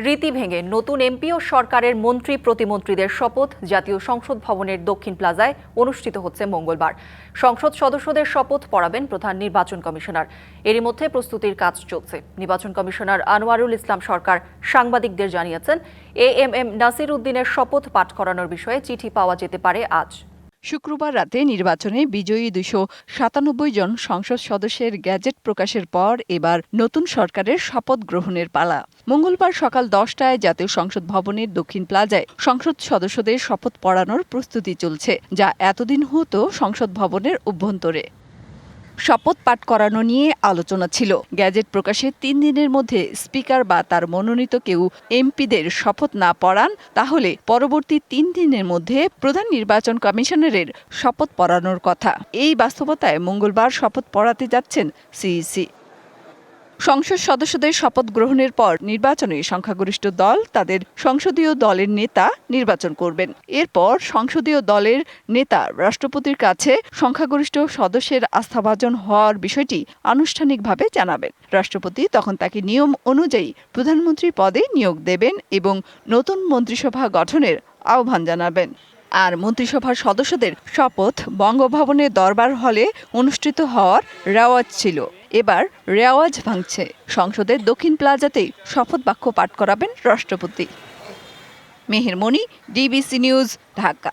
রীতি ভেঙে নতুন এমপি ও সরকারের মন্ত্রী প্রতিমন্ত্রীদের শপথ জাতীয় সংসদ ভবনের দক্ষিণ প্লাজায় অনুষ্ঠিত হচ্ছে মঙ্গলবার। সংসদ সদস্যদের শপথ পড়াবেন প্রধান নির্বাচন কমিশনার। এরই মধ্যে প্রস্তুতির কাজ চলছে। নির্বাচন কমিশনার আনোয়ারুল ইসলাম সরকার সাংবাদিকদের জানিয়েছেন, এএমএম নাসির উদ্দিনের শপথ পাঠ করানোর বিষয়ে চিঠি পাওয়া যেতে পারে আজ। শুক্রবার রাতে নির্বাচনে বিজয়ী 297 জন সংসদ সদস্যের গ্যাজেট প্রকাশের পর এবার নতুন সরকারের শপথ গ্রহণের পালা। মঙ্গলবার সকাল 10টায় জাতীয় সংসদ ভবনের দক্ষিণ প্লাজায় সংসদ সদস্যদের শপথ পড়ানোর প্রস্তুতি চলছে, যা এতদিন হতো সংসদ ভবনের অভ্যন্তরে। শপথ পাঠ করানো নিয়ে আলোচনা ছিল। গ্যাজেট প্রকাশের 3 দিনের মধ্যে স্পিকার বা তার মনোনীত কেউ এমপিদের শপথ না পড়ান, তাহলে পরবর্তী 3 দিনের মধ্যে প্রধান নির্বাচন কমিশনারের শপথ পড়ানোর কথা। এই বাস্তবতায় মঙ্গলবার শপথ পড়াতে যাচ্ছেন সিইসি। সংসদ সদস্যদের শপথ গ্রহণের পর নির্বাচনে সংখ্যাগরিষ্ঠ দল তাদের সংসদীয় দলের নেতা নির্বাচন করবেন। এরপর সংসদীয় দলের নেতা রাষ্ট্রপতির কাছে সংখ্যাগরিষ্ঠ সদস্যের আস্থাভাজন হওয়ার বিষয়টি আনুষ্ঠানিকভাবে জানাবেন। রাষ্ট্রপতি তখন তাকে নিয়ম অনুযায়ী প্রধানমন্ত্রী পদে নিয়োগ দেবেন এবং নতুন মন্ত্রিসভা গঠনের আহ্বান জানাবেন। আর মন্ত্রিসভার সদস্যদের শপথ বঙ্গভবনের দরবার হলে অনুষ্ঠিত হওয়ার রেওয়াজ ছিল। এবার রেওয়াজ ভাঙছে। সংসদের দক্ষিণ প্লাজাতেই শপথ বাক্য পাঠ করাবেন রাষ্ট্রপতি। মেহের মনি, ডিবিসি নিউজ, ঢাকা।